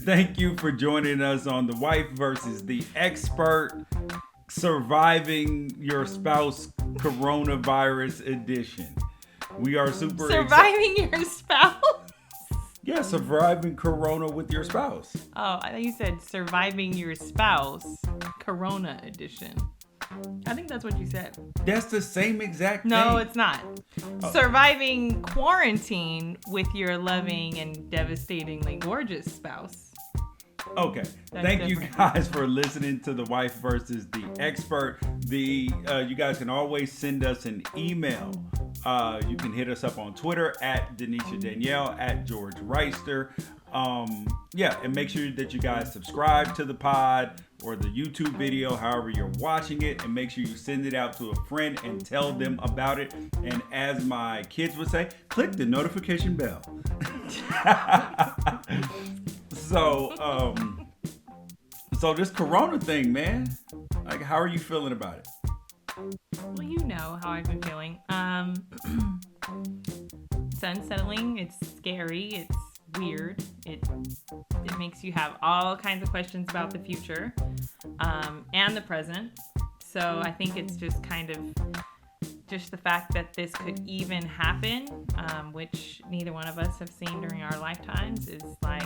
Thank you for joining us on The Wife versus the Expert, Surviving Your Spouse Coronavirus Edition. We are super Surviving your spouse? Yeah, surviving Corona with your spouse. Oh, I thought you said surviving your spouse Corona edition. I think that's what you said. That's the same exact thing. No, it's not. Surviving quarantine with your loving and devastatingly gorgeous spouse. Okay. Thank you guys for listening to The Wife versus the Expert. You guys can always send us an email. You can hit us up on Twitter at Denisha Danielle, at George Reister. And make sure that you guys subscribe to the pod or the YouTube video, however you're watching it, and make sure you send it out to a friend and tell them about it. And as my kids would say, click the notification bell. So this Corona thing, man, like, how are you feeling about it? Well, you know how I've been feeling. It's unsettling. It's scary. It's weird. It makes you have all kinds of questions about the future and the present. So I think it's just kind of just the fact that this could even happen, which neither one of us have seen during our lifetimes, is like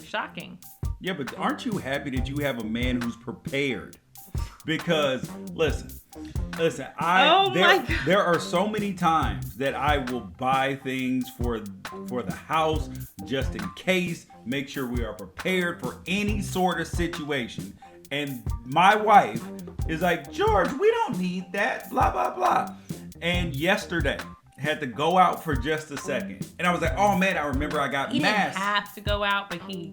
shocking. Yeah, but aren't you happy that you have a man who's prepared? Because listen, there are so many times that I will buy things for the house just in case, make sure we are prepared for any sort of situation. And my wife is like, George, we don't need that, blah, blah, blah. And yesterday, had to go out for just a second. And I was like, oh man, I remember I got masks. He masks. didn't have to go out, but he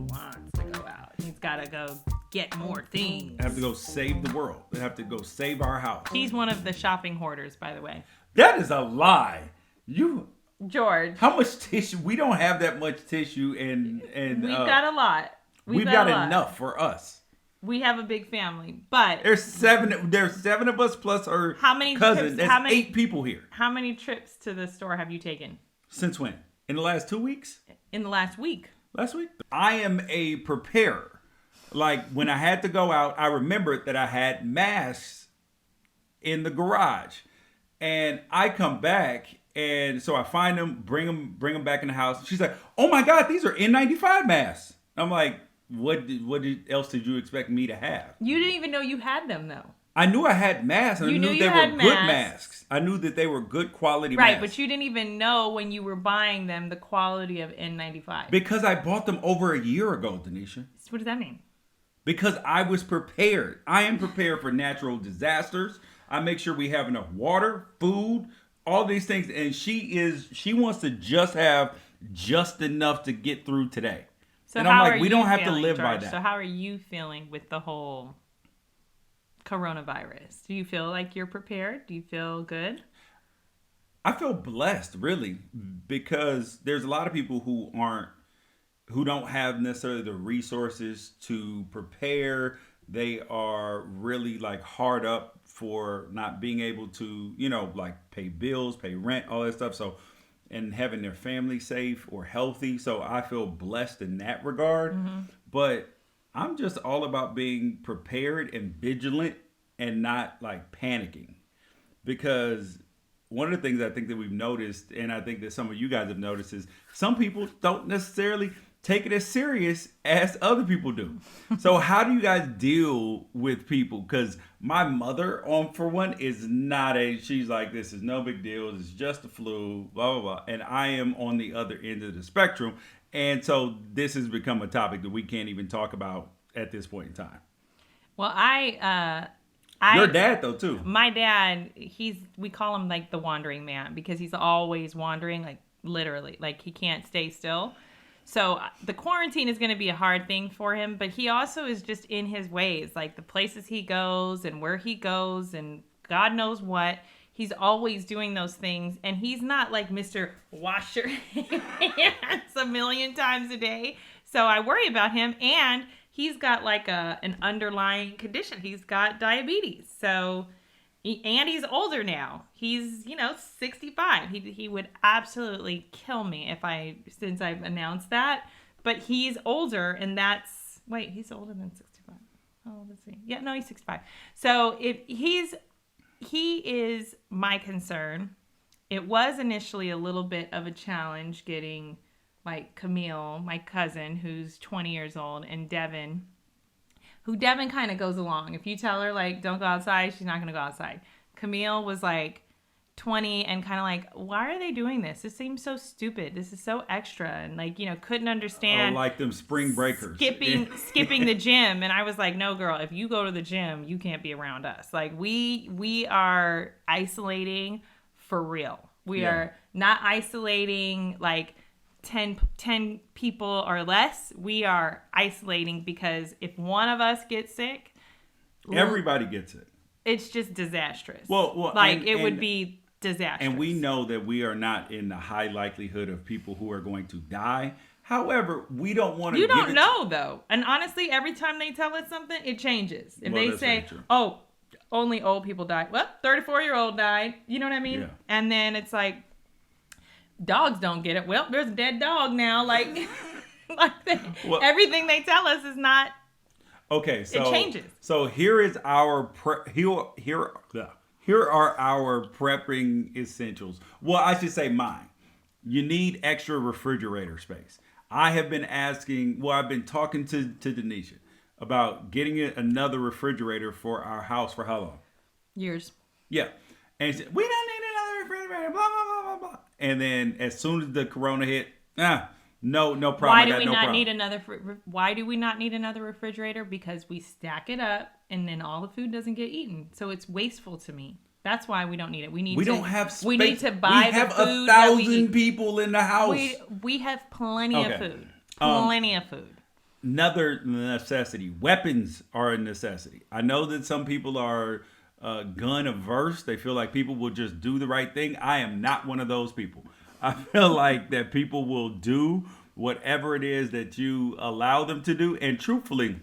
wants to go out. He's got to go get more things. I have to go save the world. I have to go save our house. He's one of the shopping hoarders, by the way. That is a lie. George. How much tissue? We don't have that much tissue, and we've got a lot. We've got enough for us. We have a big family, but there's seven of us plus her cousin. There's 8 people here. How many trips to the store have you taken? Since when? In the last 2 weeks? In the last week. Last week? I am a preparer. Like, when I had to go out, I remembered that I had masks in the garage. And I come back, and so I find them, bring them back in the house. She's like, oh my God, these are N95 masks. I'm like, what else did you expect me to have? You didn't even know you had them, though. I knew I had masks, and I knew they were good masks. I knew that they were good quality masks. Right, but you didn't even know when you were buying them the quality of N95. Because I bought them over a year ago, Denisha. What does that mean? Because I was prepared. I am prepared for natural disasters. I make sure we have enough water, food, all these things. And she wants to just have just enough to get through today. So and I'm like, we don't have to live by that. So how are you feeling with the whole coronavirus? Do you feel like you're prepared? Do you feel good? I feel blessed, really, because there's a lot of people who don't have necessarily the resources to prepare. They are really like hard up for not being able to, like pay bills, pay rent, all that stuff. So, and having their family safe or healthy. So I feel blessed in that regard. Mm-hmm. But I'm just all about being prepared and vigilant and not like panicking. Because one of the things I think that we've noticed, and I think that some of you guys have noticed, is some people don't necessarily take it as serious as other people do. So how do you guys deal with people? Because my mother, for one, is not she's like, this is no big deal. It's just the flu, blah, blah, blah. And I am on the other end of the spectrum. And so this has become a topic that we can't even talk about at this point in time. Well, your dad, though, too. My dad, we call him like the wandering man because he's always wandering, like literally, like he can't stay still. So the quarantine is going to be a hard thing for him, but he also is just in his ways, like the places he goes and where he goes and God knows what. He's always doing those things, and he's not like Mr. Wash your hands a million times a day. So I worry about him, and he's got like an underlying condition. He's got diabetes. So, and he's older now. He's, 65. He would absolutely kill me since I've announced that. but he's older, and he's older than 65. Oh, let's see. Yeah, no, he's 65. So if he is my concern. It was initially a little bit of a challenge getting like Camille, my cousin, who's 20 years old, and Devin kind of goes along. If you tell her like don't go outside, she's not going to go outside. Camille was like 20 and kind of like, why are they doing this? This seems so stupid. This is so extra, and like, couldn't understand. Oh, like them spring breakers. Skipping the gym. And I was like, no, girl, if you go to the gym, you can't be around us. Like we are isolating for real. We are not isolating like 10 people or less. We are isolating because if one of us gets sick, everybody gets it. It's just disastrous. Well, like it would be disastrous. And we know that we are not in the high likelihood of people who are going to die. However, we don't want to. You don't know though. And honestly, every time they tell us something, it changes. If they say, "Oh, only old people die," well, 34-year-old died. You know what I mean? Yeah. And then it's like, dogs don't get it. Well, there's a dead dog now. Like, everything they tell us is not. Okay, so it changes. So here is our here are our prepping essentials. Well, I should say mine. You need extra refrigerator space. I have been asking. Well, I've been talking to Denisha about getting another refrigerator for our house for how long? Years. Yeah, and she said, we don't need another refrigerator. Blah blah blah blah blah. And then as soon as the corona hit, no problem. Why do we not need another? Why do we not need another refrigerator? Because we stack it up, and then all the food doesn't get eaten. So it's wasteful to me. That's why we don't need it. We don't have space. We need to buy the food. We have 1,000 people in the house. We have plenty of food. Plenty of food. Another necessity. Weapons are a necessity. I know that some people are gun averse. They feel like people will just do the right thing. I am not one of those people. I feel like that people will do whatever it is that you allow them to do. And truthfully,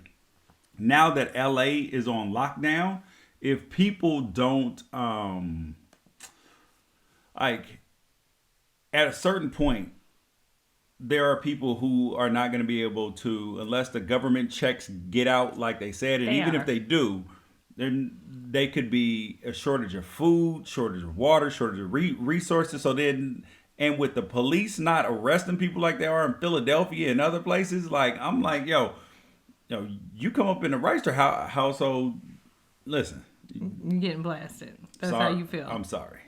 now that LA is on lockdown, if people don't, like, at a certain point, there are people who are not going to be able to, unless the government checks get out like they said. And even if they do, then they could be a shortage of food, shortage of water, shortage of resources. So then, and with the police not arresting people like they are in Philadelphia and other places, like, I'm like, yo, you come up in the Reister household, listen. You're getting blasted. That's how you feel. I'm sorry.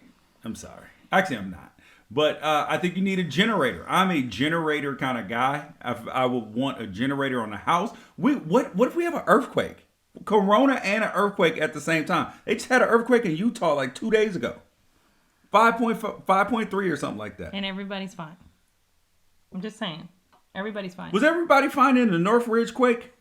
Actually, I'm not. But I think you need a generator. I'm a generator kind of guy. I would want a generator on the house. What if we have an earthquake? Corona and an earthquake at the same time. They just had an earthquake in Utah like 2 days ago. 5.3 or something like that. And everybody's fine. I'm just saying. Everybody's fine. Was everybody fine in the Northridge quake?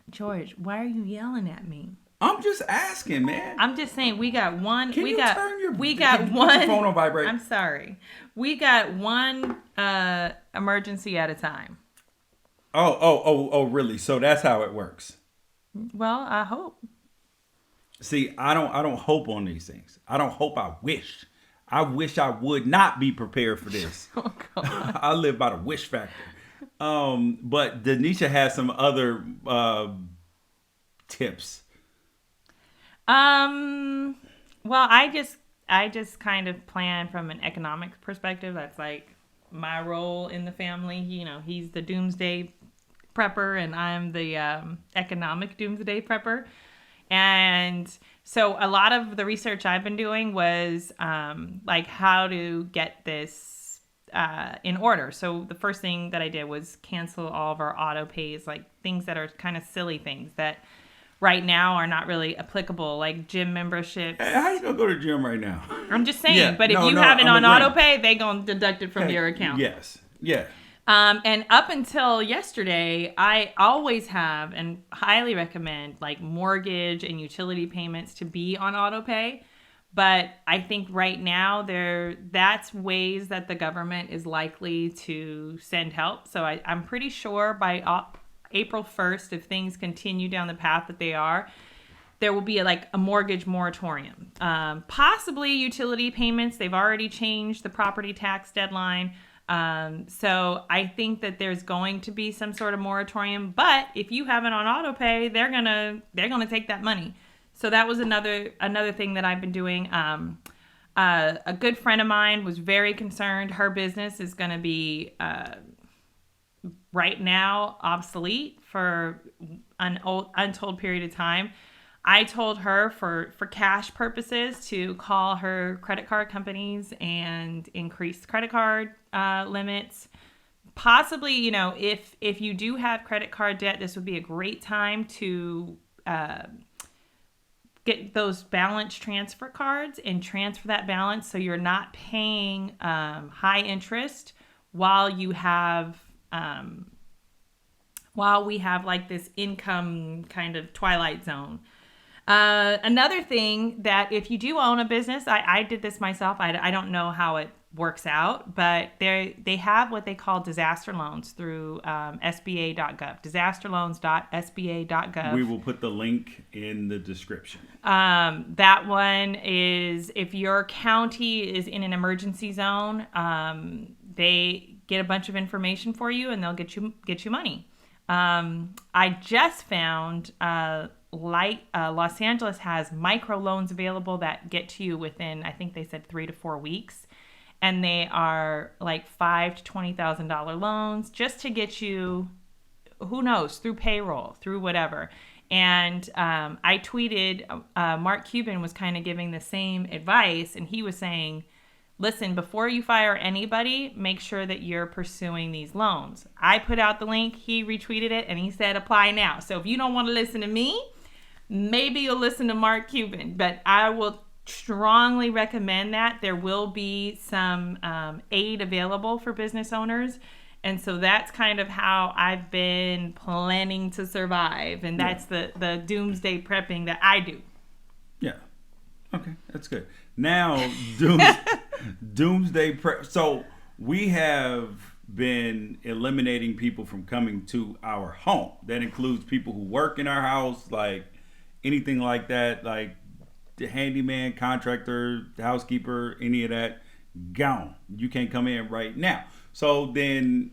George, why are you yelling at me? I'm just asking, man. I'm just saying we got one. Can you turn your phone on vibrate? I'm sorry. We got one emergency at a time. Oh, really? So that's how it works. Well, I hope. See, I don't hope on these things. I don't hope. I wish. I wish I would not be prepared for this. Oh God. I live by the wish factor. But Denisha has some other tips. Well, I just kind of plan from an economic perspective. That's like my role in the family. He's the doomsday prepper and I'm the economic doomsday prepper. And so a lot of the research I've been doing was like how to get this in order. So the first thing that I did was cancel all of our auto pays, like things that are kind of silly things that right now are not really applicable, like gym memberships. Hey, how you gonna go to the gym right now? I'm just saying, but if you have it on auto pay, they gonna deduct it from your account. Yes, yeah. And up until yesterday, I always have and highly recommend like mortgage and utility payments to be on auto pay. But I think right now that's ways that the government is likely to send help. So I'm pretty sure by April 1st, if things continue down the path that they are, there will be a mortgage moratorium. Possibly utility payments. They've already changed the property tax deadline. So I think that there's going to be some sort of moratorium, but if you have it on auto pay, they're gonna take that money. So that was another thing that I've been doing. A good friend of mine was very concerned. Her business is going to be right now obsolete for an untold period of time. I told her for cash purposes to call her credit card companies and increase credit card limits. Possibly, if you do have credit card debt, this would be a great time to get those balance transfer cards and transfer that balance so you're not paying high interest while you have while we have like this income kind of twilight zone. Another thing that if you do own a business, I did this myself. I don't know how it works out, but they have what they call disaster loans through SBA.gov, disasterloans.sba.gov. We will put the link in the description. That one is if your county is in an emergency zone, they get a bunch of information for you and they'll get you money. I just found Los Angeles has micro loans available that get to you within, I think they said 3 to 4 weeks, and they are like $5,000 to $20,000 loans just to get you, who knows, through payroll, through whatever. And I tweeted, Mark Cuban was kind of giving the same advice, and he was saying, listen, before you fire anybody, make sure that you're pursuing these loans. I put out the link, he retweeted it, and he said apply now. So if you don't want to listen to me, maybe you'll listen to Mark Cuban, but I will strongly recommend that. There will be some aid available for business owners. And so that's kind of how I've been planning to survive. And that's the doomsday prepping that I do. Yeah. Okay, that's good. Now, doomsday prep. So we have been eliminating people from coming to our home. That includes people who work in our house, like anything like that, like the handyman, contractor, housekeeper, any of that, gone. You can't come in right now. So then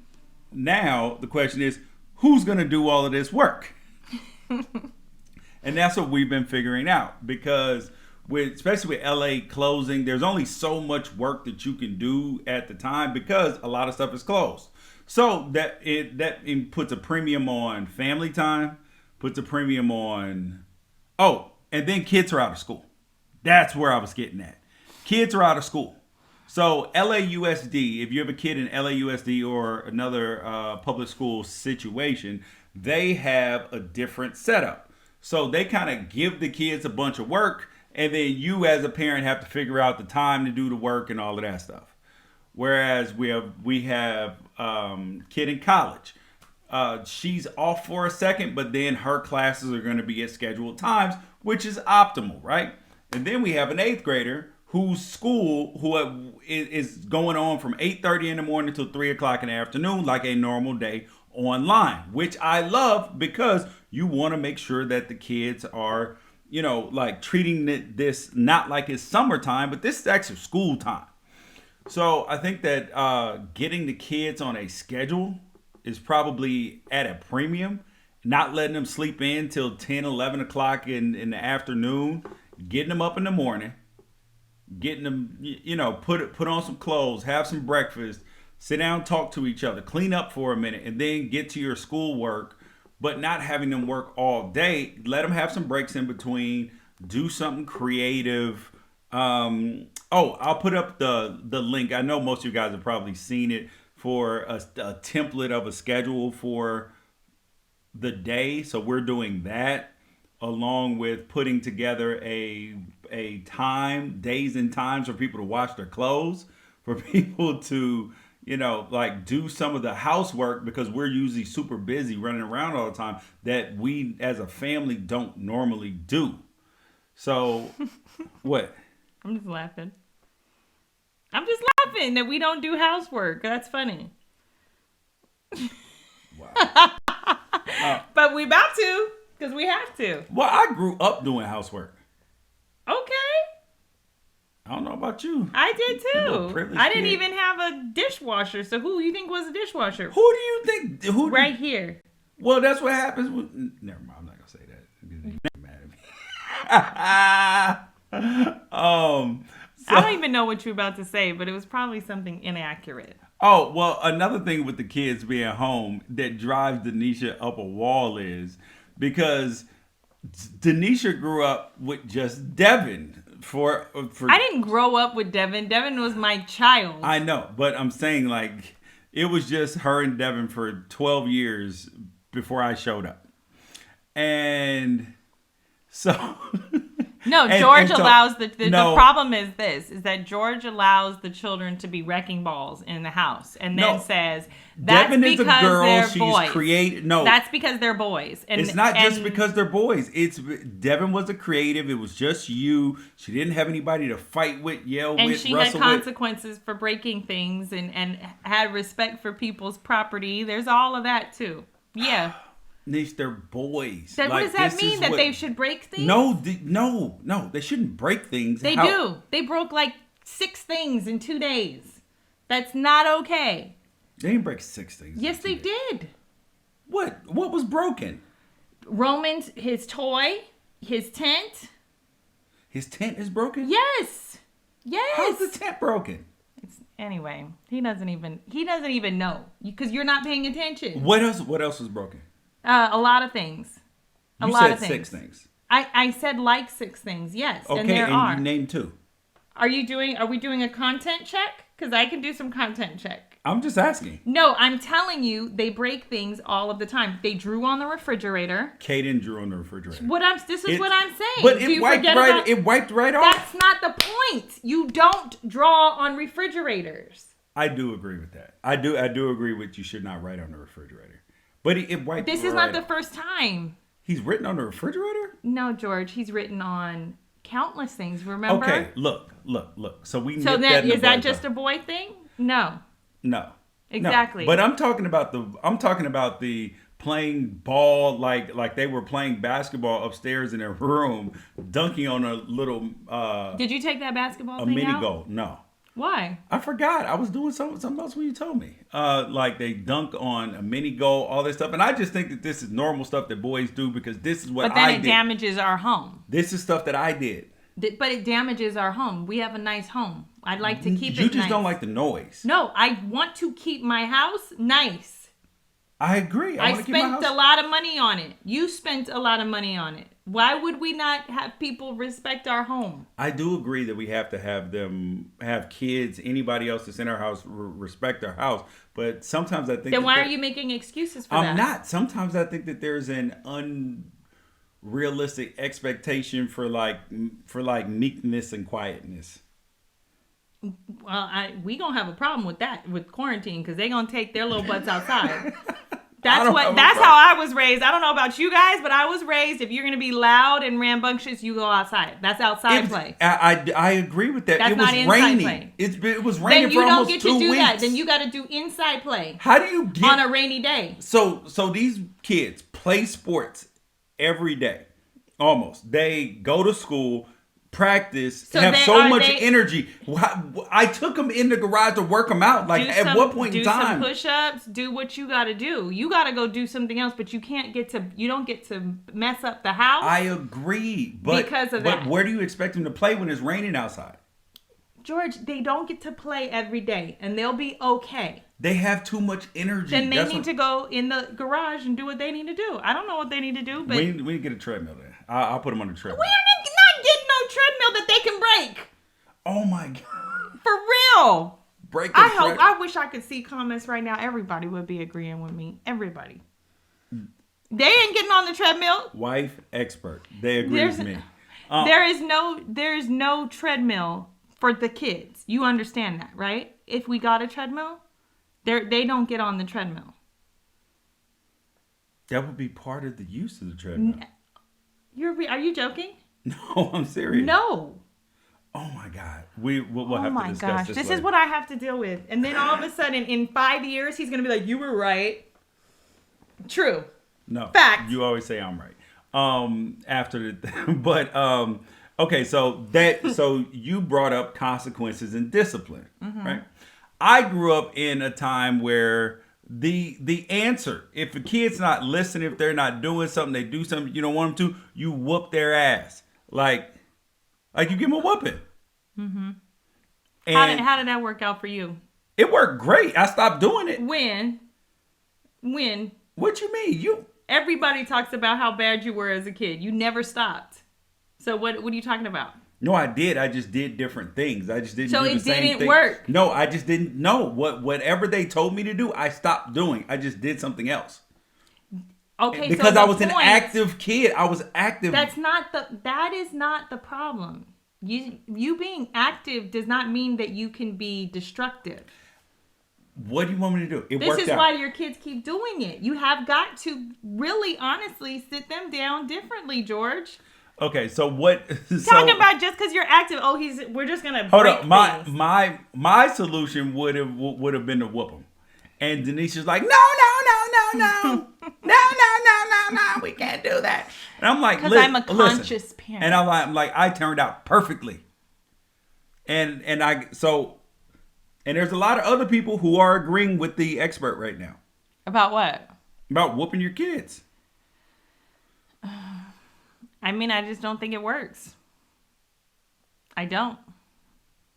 now the question is, who's going to do all of this work? And that's what we've been figuring out, because especially with LA closing, there's only so much work that you can do at the time because a lot of stuff is closed. So that puts a premium on family time, puts a premium on, and then kids are out of school. That's where I was getting at. Kids are out of school. So LAUSD, if you have a kid in LAUSD or another public school situation, they have a different setup. So they kind of give the kids a bunch of work, and then you as a parent have to figure out the time to do the work and all of that stuff. Whereas we have kid in college. She's off for a second, but then her classes are going to be at scheduled times, which is optimal, right? And then we have an 8th grader whose school is going on from 8:30 in the morning till 3 o'clock in the afternoon, like a normal day online, which I love because you want to make sure that the kids are, like treating this not like it's summertime, but this is actually school time. So I think that getting the kids on a schedule is probably at a premium, not letting them sleep in till 10, 11 o'clock in the afternoon, getting them up in the morning, getting them, put on some clothes, have some breakfast, sit down, talk to each other, clean up for a minute, and then get to your schoolwork, but not having them work all day. Let them have some breaks in between, do something creative. I'll put up the link. I know most of you guys have probably seen it, for a template of a schedule for the day. So we're doing that along with putting together a days and times for people to wash their clothes, for people to, like do some of the housework, because we're usually super busy running around all the time that we as a family don't normally do. So what? I'm just laughing. That we don't do housework. That's funny. Wow. But we about to, because we have to. Well, I grew up doing housework. Okay. I don't know about you. I did You little too. privileged I didn't kid. even have a dishwasher. So who you think was a dishwasher? Who do you think? Who? Right here. Well, that's what happens. Never mind. I'm not gonna say that. You're mad at me. I don't even know what you're about to say, but it was probably something inaccurate. Oh, well, another thing with the kids being home that drives Denisha up a wall is because Denisha grew up with just Devin for I didn't grow up with Devin. Devin was my child. I know, but I'm saying like it was just her and Devin for 12 years before I showed up. And so No, And- George and so- allows the no. problem is this is that George allows the children to be wrecking balls in the house and then No. says that's Devin is a because girl. they're She's boys. creative. No, That's because they're boys. And it's not just and- because they're boys. It's Devin was a creative. It was just you. She didn't have anybody to fight with, yell and with, she had wrestle with. consequences for breaking things and had respect for people's property. There's all of that too. Yeah. Niche, they're boys. What does that this mean? is That what- they should break things? No. They shouldn't break things. They do. They broke like 6 things in 2 days. That's not okay. They didn't break 6 things. Yes, they did. What? What was broken? Roman's, his toy, his tent. His tent is broken? Yes. Yes. How's the tent broken? Anyway, he doesn't even know because you're not paying attention. What else was broken? A lot of things. A You lot said of things. 6 things. I said like 6 things. Yes, Okay, and there are. you named 2. Are we doing a content check? Because I can do some content check. I'm just asking. No, I'm telling you, they break things all of the time. They drew on the refrigerator. Kaden drew on the refrigerator. This is what I'm saying. But Do it you wiped forget right. about- It wiped right off. That's not the point. You don't draw on refrigerators. I do agree with that. I do agree with you should not write on the refrigerator. But it wiped. This is right not the off. first time. He's written on the refrigerator. No, George, he's written on countless things. Remember? Okay, look. So we. So nipped that in the is that bud, just though. a boy thing? No. No. Exactly. No. But I'm talking about the playing ball like they were playing basketball upstairs in their room, dunking on a little Did you take that basketball a thing mini out? goal. No. Why? I forgot. I was doing something else when you told me. Like they dunk on a mini goal, all this stuff. And I just think that this is normal stuff that boys do because this is what But then I it did. damages our home. This is stuff that I did. But it damages our home. We have a nice home. I'd like to keep it You just nice. don't like the noise. No, I want to keep my house nice. I agree. I I want to keep my spent house. a lot of money on it. You spent a lot of money on it. Why would we not have people respect our home? I do agree that we have to have kids, anybody else that's in our house, respect our house. But sometimes I think. Then why are you making excuses for that? I'm not. Sometimes I think that there's an unrealistic expectation for meekness and quietness. Well, we gonna have a problem with that with quarantine because they gonna take their little butts outside. That's how I was raised. I don't know about you guys, but I was raised. If you're gonna be loud and rambunctious, you go outside. That's outside play. I agree with that. That's It was not inside raining. play. It was raining Then for you don't almost get 2 to do weeks. that. Then you got to do inside play How do you get on a rainy day. So these kids play sports every day, almost. They go to school, practice, So have they- so are much they- energy. I took them in the garage to work them out. Like at what point in do some time? push-ups, do what you got to do. You got to go do something else, but you don't get to mess up the house. I agree, but Because of but that. where do you expect them to play when it's raining outside? George, they don't get to play every day, and they'll be okay. They have too much energy. Then they need to go in the garage and do what they need to do. I don't know what they need to do, but We need to get a treadmill there. I'll put them on the treadmill. we are not getting no treadmill that they can break. Oh my god! For real. Break. I wish I could see comments right now. Everybody would be agreeing with me. Everybody. They ain't getting on the treadmill. Wife expert. They agree with me. There is no treadmill for the kids. You understand that, right? If we got a treadmill, they don't get on the treadmill. That would be part of the use of the treadmill. Are you joking? No, I'm serious. No. Oh my God. We'll Oh have my to discuss gosh. this This later. is what I have to deal with. And then all of a sudden, in 5 years, he's going to be like, you were right. True. No. Fact. You always say I'm right. After the but Okay, so you brought up consequences and discipline, right? I grew up in a time where the answer, if a kid's not listening, if they're not doing something, they do something you don't want them to, you whoop their ass. Like you give them a whooping. And How did that work out for you? it worked great. I stopped doing it. When What you mean? everybody talks about how bad you were as a kid, you never stopped. So what are you talking about? No, I did. I just did different things. I just didn't So do the it same didn't thing. work. No, I just didn't know whatever they told me to do. I stopped doing. I just did something else. Okay, Because so I was an point, active kid. I was active. that is not the problem. You being active does not mean that you can be destructive. What do you want me to do? It This worked is out. why your kids keep doing it. You have got to really honestly sit them down differently, George. Okay, so what? Talking about just because you're active, we're just gonna Hold break up. things. My solution would have been to whoop them. And Denise is like, no. No. We can't do that. And I'm like, Because I'm a conscious parent. And I'm like, I turned out perfectly. And there's a lot of other people who are agreeing with the expert right now About what? about whooping your kids. I mean, I just don't think it works. I don't.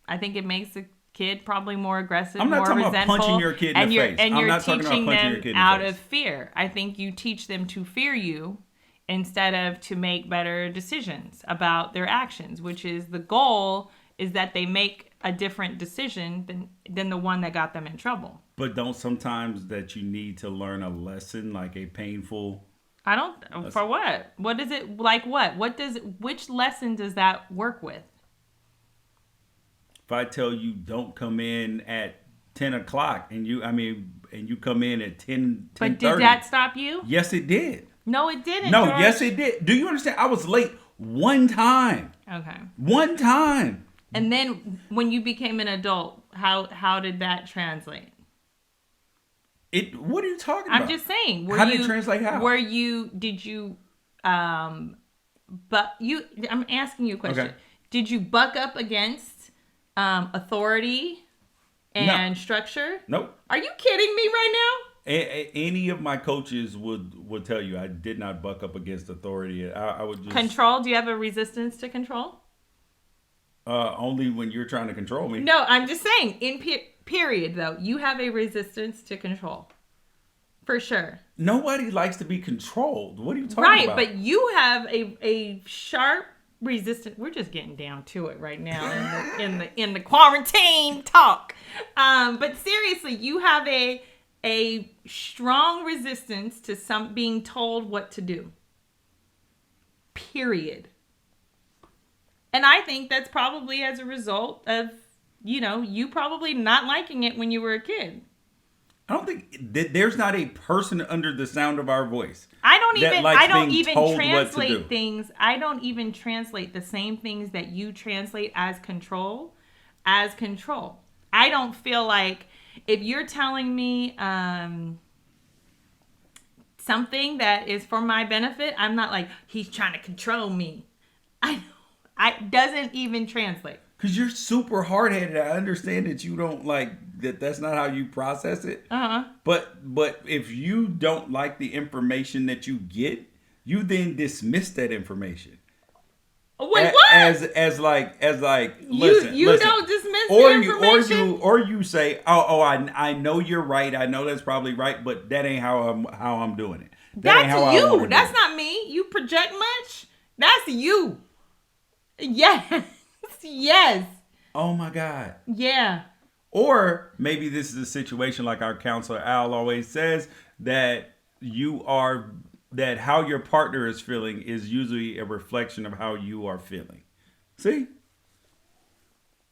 I think it makes the kid probably more aggressive, I'm not more talking about resentful, punching your kid in and the you're face. and I'm you're not talking about teaching punching your them kid in the out face. of fear. I think you teach them to fear you instead of to make better decisions about their actions, which is the goal is that they make a different decision than the one that got them in trouble. But don't sometimes that you need to learn a lesson, like a painful. I don't. For what? What is it like? What? Which lesson does that work with? If I tell you don't come in at 10 o'clock and you come in at 10, But did that stop you? Yes, it did. No, it didn't. No, George. yes, it did. Do you understand? I was late one time. Okay. One time. And then when you became an adult, how did that translate? What are you talking about? I'm just saying. How did it translate how? I'm asking you a question. Okay. Did you buck up against authority and structure? Nope. Are you kidding me right now? Any of my coaches would tell you I did not buck up against authority. I would just Control? Do you have a resistance to control? only when you're trying to control me. No, I'm just saying. In period, though, you have a resistance to control, for sure. Nobody likes to be controlled. What are you talking Right, about? but you have a sharp resistance. We're just getting down to it right now in the quarantine talk. But seriously, you have a strong resistance to being told what to do. Period. And I think that's probably as a result of, you probably not liking it when you were a kid. I don't think there's not a person under the sound of our voice. I don't even told what to translate do. things. I don't even translate the same things that you translate as control. I don't feel like if you're telling me something that is for my benefit, I'm not like, he's trying to control me. I doesn't even translate. Because you're super hard-headed. I understand that you don't like that. That's not how you process it. Uh-huh. But if you don't like the information that you get, you then dismiss that information. Wait, what? As like listen. You listen. don't dismiss the information? Or you say, I know you're right. I know that's probably right, but that ain't how I'm doing it. That ain't how That's I wanna you. do That's it. not me. You project much? That's you. Yes. Yes. Oh my God. Yeah. Or maybe this is a situation like our counselor Al always says, that how your partner is feeling is usually a reflection of how you are feeling. See,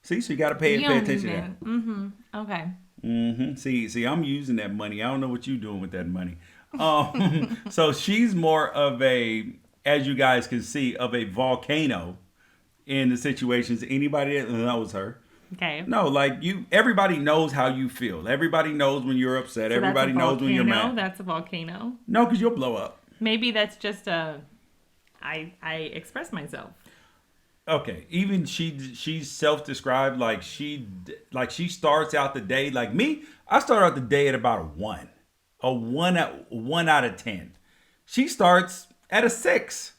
so you got to pay attention to that. Mm-hmm. Okay. Mm-hmm. See, I'm using that money. I don't know what you're doing with that money. So she's more of as you guys can see, of a volcano in the situations. Anybody that knows her. Okay. No, everybody knows how you feel. Everybody knows when you're upset. So Everybody knows when you're mad. That's a volcano. No, because you'll blow up. Maybe that's just I express myself. Okay, even she's self-described like she starts out the day like me. I start out the day at about a one out of 10. She starts at a 6,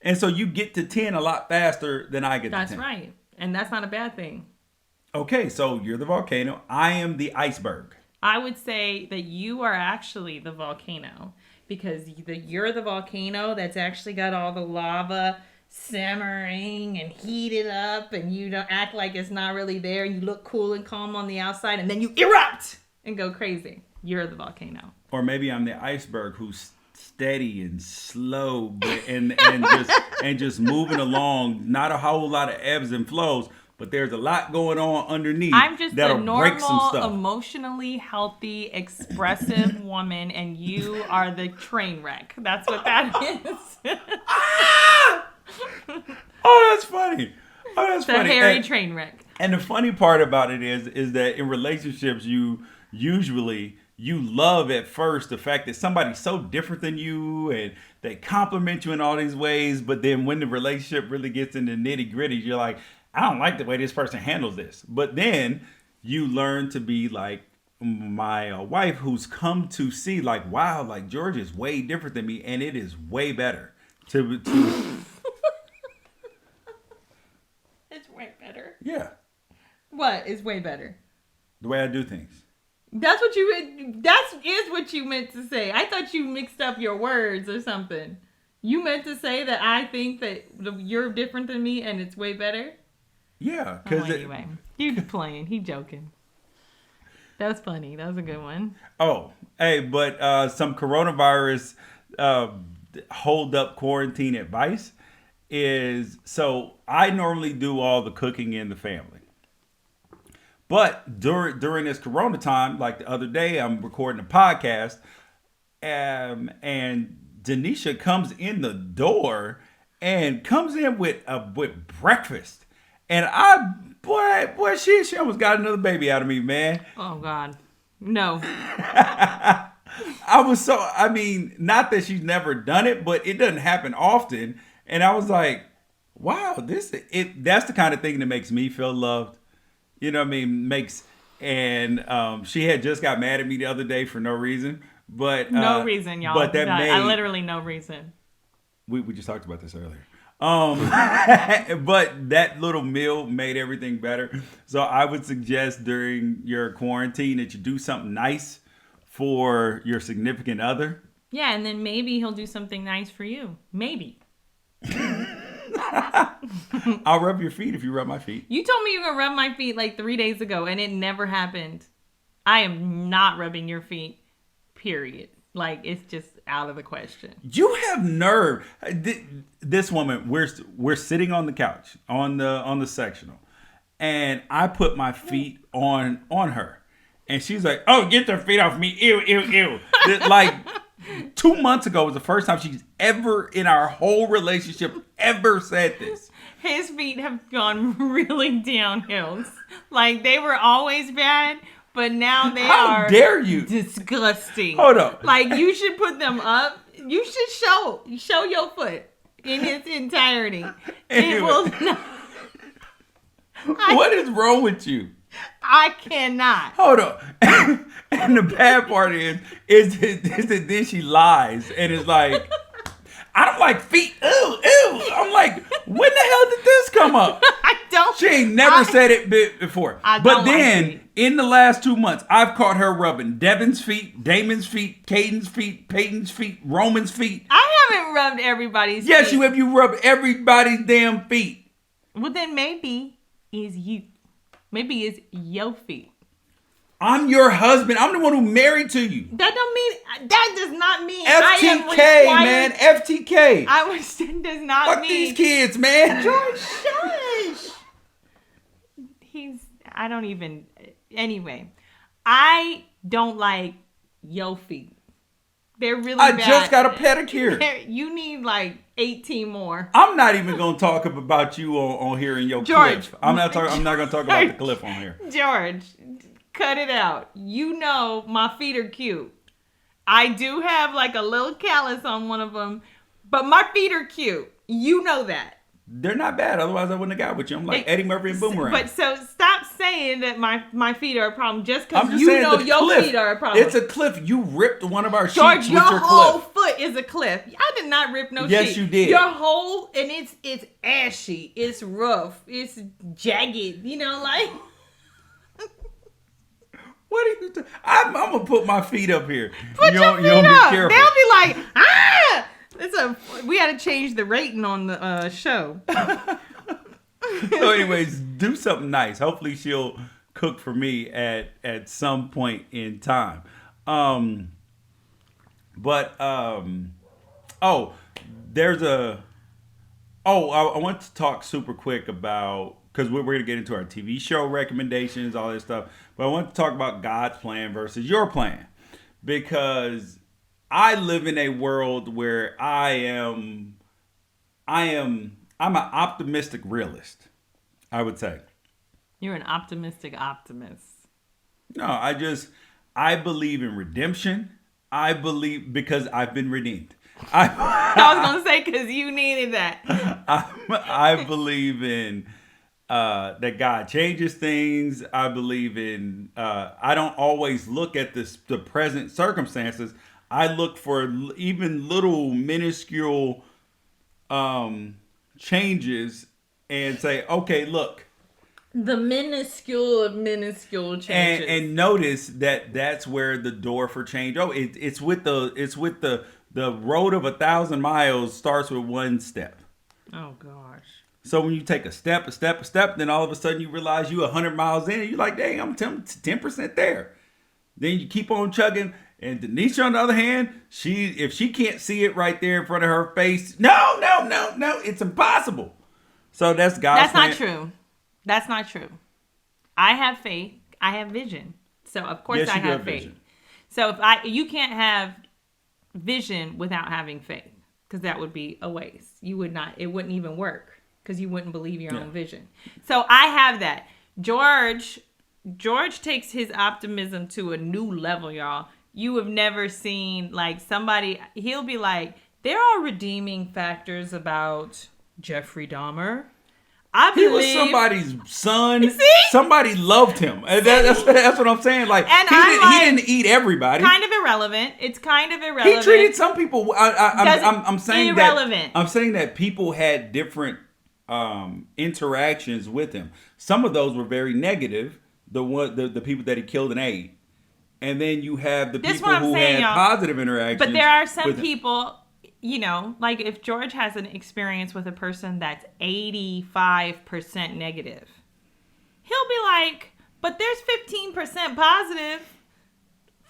and so you get to 10 a lot faster than I get to That's 10. right. And that's not a bad thing. Okay, so you're the volcano. I am the iceberg. I would say that you are actually the volcano because you're the volcano that's actually got all the lava simmering and heated up, and you don't act like it's not really there. You look cool and calm on the outside, and then you erupt and go crazy. You're the volcano. Or maybe I'm the iceberg who's steady and slow, and just moving along. Not a whole lot of ebbs and flows, but there's a lot going on underneath. I'm just a that'll break some normal, stuff. emotionally healthy, expressive woman, and you are the train wreck. That's what that is. Oh, that's funny. Oh, that's The funny. hairy train wreck. And the funny part about it is that in relationships, you love at first the fact that somebody's so different than you and they compliment you in all these ways, but then when the relationship really gets into nitty gritty, you're like, I don't like the way this person handles this. But then you learn to be like my wife, who's come to see like, wow, like George is way different than me, and it is way better to It's way better. yeah, What is way better? the way I do things. That is what you meant to say. I thought you mixed up your words or something. You meant to say that I think that you're different than me and it's way better? Yeah, Oh, because anyway, you playing. He joking. That was funny. That was a good one. oh, hey, but some coronavirus hold up quarantine advice is, so I normally do all the cooking in the family. But during this corona time, like the other day, I'm recording a podcast, and Denisha comes in the door and comes in with breakfast, and boy, she almost got another baby out of me, man. Oh, God. No. I mean, not that she's never done it, but it doesn't happen often, and I was like, wow, that's the kind of thing that makes me feel loved. You know what I mean? She had just got mad at me the other day for no reason. But No reason, y'all. But I literally no reason. We just talked about this earlier. But that little meal made everything better. So I would suggest during your quarantine that you do something nice for your significant other. Yeah, and then maybe he'll do something nice for you. Maybe. I'll rub your feet if you rub my feet. You told me you were going to rub my feet like 3 days ago, and it never happened. I am not rubbing your feet, period. Like, it's just out of the question. You have nerve. This woman, we're sitting on the couch on the sectional, and I put my feet on her, and she's like, "Oh, get your feet off me! Ew, ew, ew!" Like 2 months ago was the first time she's ever in our whole relationship ever said this. His feet have gone really downhill. Like, they were always bad, but now they How are dare you? disgusting. Hold up. Like, you should put them up. You should show your foot in its entirety. Anyway. It will not. What is wrong with you? I cannot. Hold up. And the bad part is that then she lies and is like, I don't like feet. Ew, ew. I'm like, when the hell did this come up? I don't. She ain't never said it before. I don't But like then, feet. in the last 2 months, I've caught her rubbing Devin's feet, Damon's feet, Caden's feet, Peyton's feet, Roman's feet. I haven't rubbed everybody's Yes, feet. you have. You rub everybody's damn feet. Well, then maybe it's you. Maybe it's your feet. I'm your husband. I'm the one who married to you. That don't mean. That does not mean. FTK, man. FTK. Does not Fuck mean. these kids, man. George, shush. I don't even. Anyway, I don't like your feet. They're really I bad. just got a pedicure. You need like 18 more. I'm not even gonna talk about you on here in your George. cliff. I'm not gonna talk about the cliff on here. George, cut it out. You know my feet are cute. I do have like a little callus on one of them, but my feet are cute. You know that. they're not bad. Otherwise, I wouldn't have got with you. I'm like Eddie Murphy and Boomerang. But so stop saying that my feet are a problem just I'm because just you saying know the your cliff. feet are a problem. It's a cliff. You ripped one of our George, sheets your with your whole cliff. foot is a cliff. I did not rip no Yes, sheet. you did. Your whole, and it's ashy. It's rough. It's jagged. You know, like. What are you? I'm gonna put my feet up here. Put your feet up. Be careful. They'll be like, ah. We had to change the rating on the show. So, anyways, do something nice. Hopefully, she'll cook for me at some point in time. There's a. I want to talk super quick about, because we're going to get into our TV show recommendations, all this stuff. But I want to talk about God's plan versus your plan, because I live in a world where I'm an optimistic realist, I would say. You're an optimistic optimist. No, I believe in redemption. I believe because I've been redeemed. I was going to say because you needed that. I believe in that God changes things. I believe in, I don't always look at the present circumstances. I look for even little minuscule changes and say, okay, look. The minuscule of minuscule changes. And notice that's where the door for change. It's with the road of 1,000 miles starts with one step. Oh gosh. So when you take a step, then all of a sudden you realize you're 100 miles in and you're like, dang, I'm 10% there. Then you keep on chugging. And Denisha, on the other hand, if she can't see it right there in front of her face, no, it's impossible. So that's God's plan. That's not true. That's not true. I have faith. I have vision. So of course I have faith. Vision. So you can't have vision without having faith, because that would be a waste. It wouldn't even work, because you wouldn't believe your own vision. So I have that. George takes his optimism to a new level, y'all. You have never seen, like, he'll be like, there are redeeming factors about Jeffrey Dahmer. He was somebody's son. Somebody loved him. That's what I'm saying. Like, he didn't eat everybody. Kind of irrelevant. It's kind of irrelevant. He treated some people. I'm saying irrelevant. I'm saying that people had different interactions with him. Some of those were very negative. The people that he killed and ate. And then you have the people who had positive interactions. But there are some people, you know, like if George has an experience with a person that's 85% negative, he'll be like, but there's 15% positive.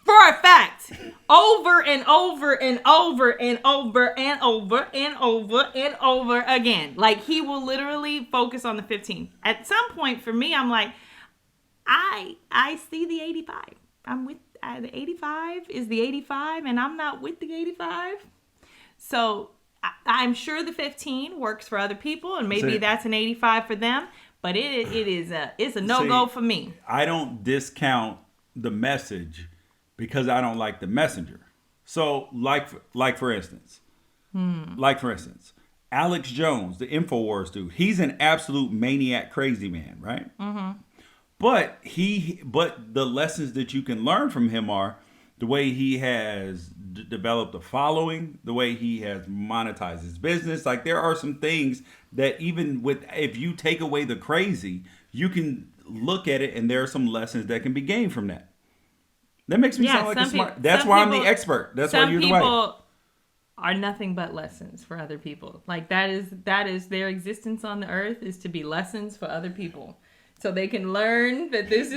For a fact, over and over and over and over and over and over and over again. Like, he will literally focus on the 15. At some point, for me, I'm like, I see the 85. I'm with the 85 is the 85, and I'm not with the 85. So I'm sure the 15 works for other people, and maybe that's an 85 for them. But it's a no-go for me. I don't discount the message because I don't like the messenger. So like for instance, Alex Jones, the InfoWars dude, he's an absolute maniac, crazy man, right? Mm-hmm. But the lessons that you can learn from him are the way he has developed a following, the way he has monetized his business. Like, there are some things that even if you take away the crazy, you can look at it and there are some lessons that can be gained from that. That makes me sound like a smart. That's why I'm the expert. That's why you're the way. Some people are nothing but lessons for other people. Like, that is their existence on the earth, is to be lessons for other people. So they can learn that this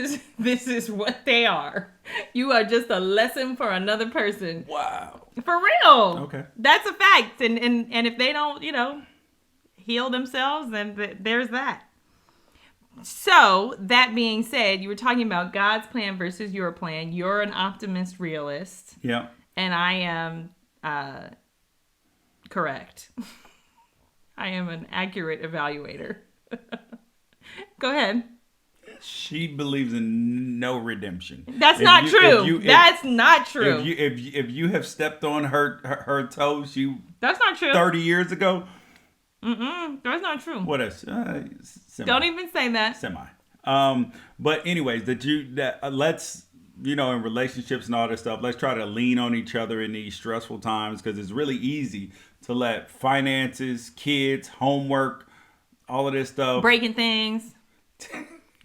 is what they are. You are just a lesson for another person. Wow. For real. Okay. That's a fact. And if they don't, heal themselves, then there's that. So, that being said, you were talking about God's plan versus your plan. You're an optimist realist. Yeah. And I am correct. I am an accurate evaluator. Go ahead. She believes in no redemption. That's not true. That's not true. If you have stepped on her toes, that's not true. 30 years ago, That's not true. What else? Semi. Don't even say that. Semi. But anyways, let's, in relationships and all this stuff, let's try to lean on each other in these stressful times, because it's really easy to let finances, kids, homework, all of this stuff, Breaking things,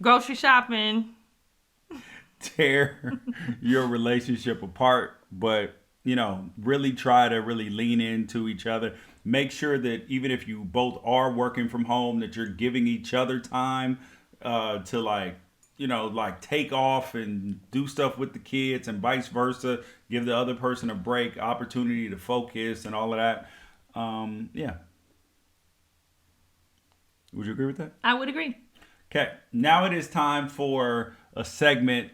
grocery shopping, tear your relationship apart. But really try to really lean into each other. Make sure that even if you both are working from home, that you're giving each other time to take off and do stuff with the kids, and vice versa. Give the other person a break, opportunity to focus, and all of that. Yeah. Would you agree with that? I would agree. Okay. Now it is time for a segment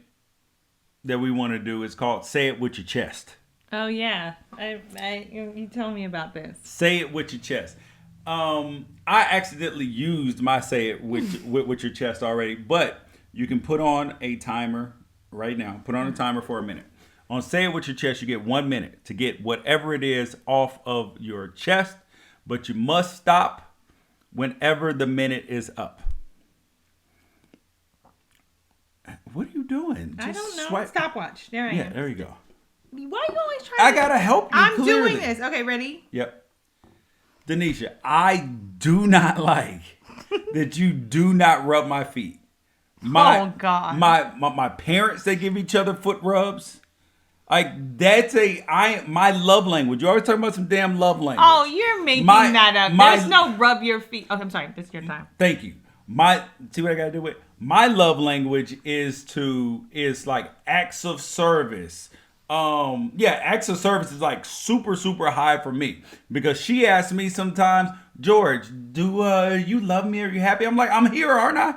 that we want to do. It's called Say It With Your Chest. Oh yeah, you told me about this. Say it with your chest. I accidentally used my say it with your chest already, but you can put on a timer right now. Put on a timer for a minute. On Say It With Your Chest, you get 1 minute to get whatever it is off of your chest, but you must stop whenever the minute is up. What are you doing? I don't know. Stopwatch. There I am. Yeah, there you go. Why you always trying I gotta help you. I'm clearly doing this. Okay, ready? Yep. Denisha, I do not like that you do not rub my feet. Oh God. My parents, they give each other foot rubs. Like that's my love language. You always talking about some damn love language. Oh, you're making that up. There's no rub your feet. Oh, I'm sorry. This is your time. Thank you. See what I gotta do with my love language is like acts of service. Acts of service is like super, super high for me, because she asks me sometimes, George, do you love me? Are you happy? I'm like, I'm here, aren't I?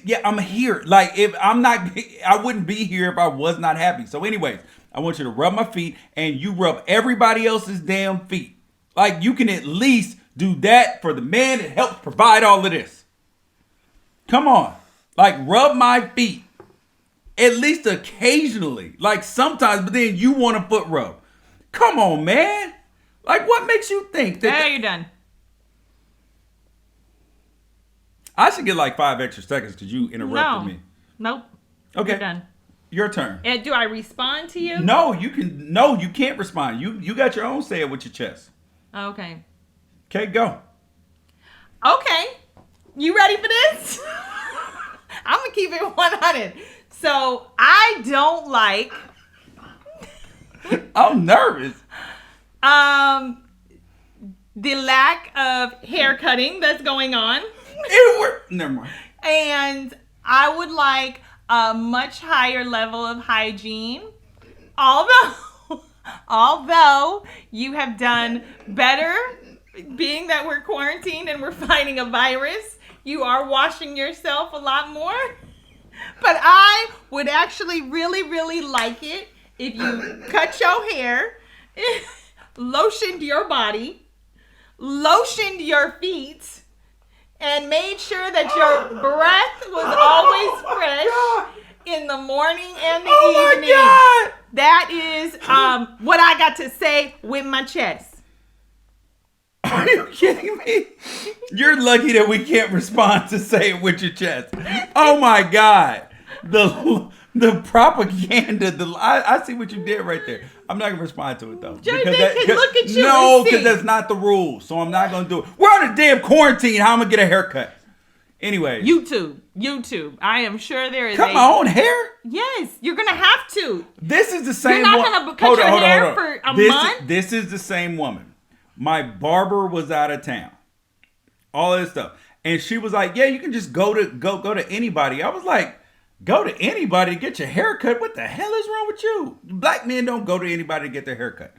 Yeah, I'm here. Like, if I'm not, I wouldn't be here if I was not happy. So anyways, I want you to rub my feet, and you rub everybody else's damn feet. Like, you can at least do that for the man that helps provide all of this. Come on. Like, rub my feet. At least occasionally. Like sometimes, but then you want a foot rub. Come on, man. Like, what makes you think that... There, you're done. I should get like 5 extra seconds because you interrupted me. Nope. Okay. You're done. Your turn. And do I respond to you? No, you can't respond. You got your own say it with your chest. Okay. Okay, go. Okay. You ready for this? I'm going to keep it 100. So, I don't like... I'm nervous. The lack of hair cutting that's going on. Never mind. And I would like a much higher level of hygiene. Although you have done better, being that we're quarantined and we're fighting a virus, you are washing yourself a lot more. But I would actually really, really like it if you cut your hair, lotioned your body, lotioned your feet, and made sure that your breath was always fresh in the morning and the evening. My God! That is what I got to say with my chest. Are you kidding me? You're lucky that we can't respond to say it with your chest. Oh my God. The propaganda, I see what you did right there. I'm not going to respond to it though. They can look at you. No, because that's not the rule. So I'm not going to do it. We're on a damn quarantine. How am I going to get a haircut? Anyway. YouTube. I am sure there is cut my own hair? Yes, you're going to have to. This is the same You're not going to cut your hair for a month? This is the same woman. My barber was out of town. All this stuff. And she was like, yeah, you can just go to anybody. I was like, go to anybody to get your hair cut? What the hell is wrong with you? Black men don't go to anybody to get their hair cut.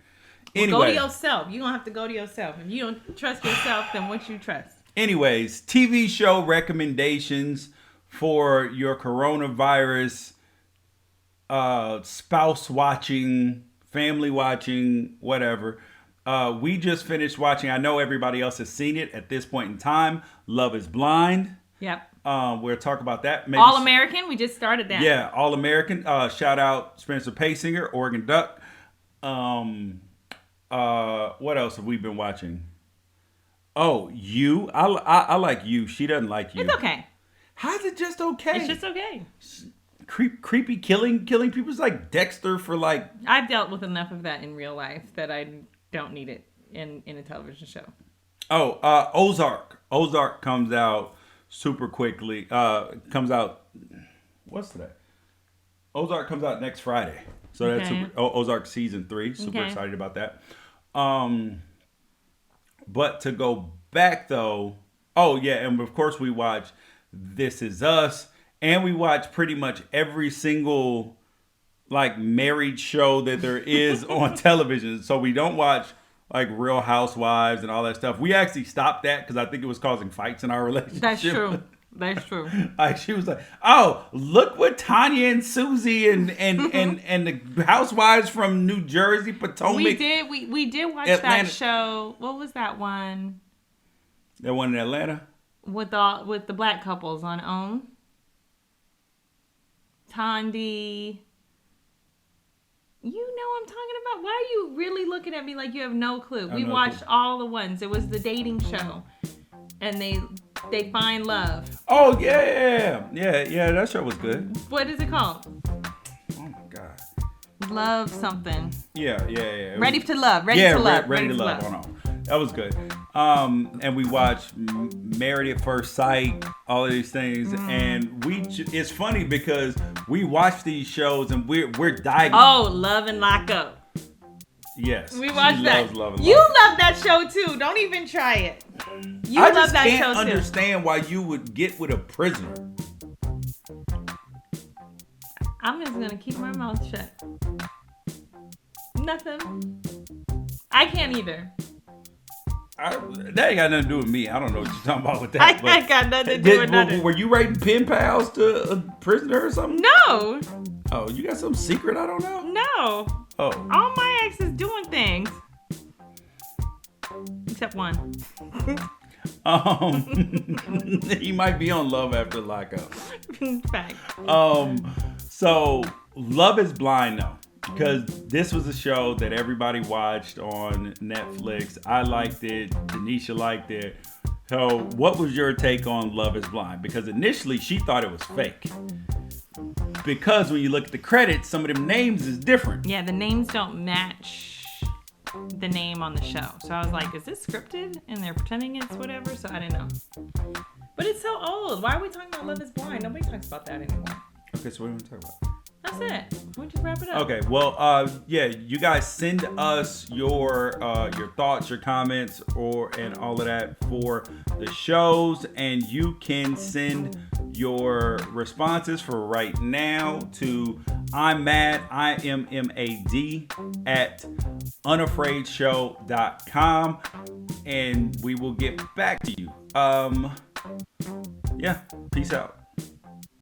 Anyway. Go to yourself. You're going to have to go to yourself. If you don't trust yourself, then what you trust? Anyways, TV show recommendations for your coronavirus spouse watching, family watching, whatever. We just finished watching, I know everybody else has seen it at this point in time, Love is Blind. Yep. We'll talk about that. Maybe All American, we just started that. Yeah, All American. Shout out Spencer Paysinger, Oregon Duck. What else have we been watching? Oh, you? I like you. She doesn't like you. It's okay. How's it just okay? It's just okay. Creepy killing people. It's like Dexter for like. I've dealt with enough of that in real life that I don't need it in a television show. Oh, Ozark. Ozark comes out super quickly. Comes out. What's that? Ozark comes out next Friday. So that's Okay. super, Ozark season 3. Super Okay. excited about that. But to go back though, oh yeah, and of course we watch This Is Us, and we watch pretty much every single like married show that there is on television. So we don't watch like Real Housewives and all that stuff. We actually stopped that because I think it was causing fights in our relationship. That's true. That's true. Like she was like, "Oh, look what Tanya and Susie and the housewives from New Jersey, Potomac." We did watch Atlanta. that show. What was that one That one in Atlanta. with the black couples on OWN? Tandy. You know what I'm talking about. Why are you really looking at me like you have no clue? I We have no watched clue. all the ones. It was the dating show, and they find love. Oh yeah. That show was good. What is it called? Oh my god. Love something. Yeah. It Ready was- to love. Ready yeah, to love. Ready to Love. Hold on. That was good. And we watched Married at First Sight, all of these things, and it's funny because we watch these shows and we're diving. Oh, Love and Lock Up. Yes, We watched she that. loves Love and You Lock Up. love that show too. Don't even try it. You I love just that can't show too. understand why you would get with a prisoner. I'm just gonna keep my mouth shut. Nothing. I can't either. That ain't got nothing to do with me. I don't know what you're talking about with that. I but- got nothing to do with nothing. Were you writing pen pals to a prisoner or something? No, Oh, you got some secret I don't know? no. Oh. All my exes doing things. Except one. He might be on Love After Lockup. Fact. So Love is Blind though, because this was a show that everybody watched on Netflix. I liked it. Denisha liked it. So what was your take on Love is Blind? Because initially she thought it was fake. Because when you look at the credits, some of them names is different. Yeah, the names don't match the name on the show. So I was like, is this scripted? And they're pretending it's whatever. So I didn't know. But it's so old. Why are we talking about Love is Blind? Nobody talks about that anymore. Okay, so what do you want to talk about? That's it. We'll just wrap it up. Okay, well, yeah, you guys send us your thoughts, your comments, and all of that for the shows, and you can send your responses for right now to I'm mad, IMMAD at unafraidshow.com, and we will get back to you. Yeah, peace out.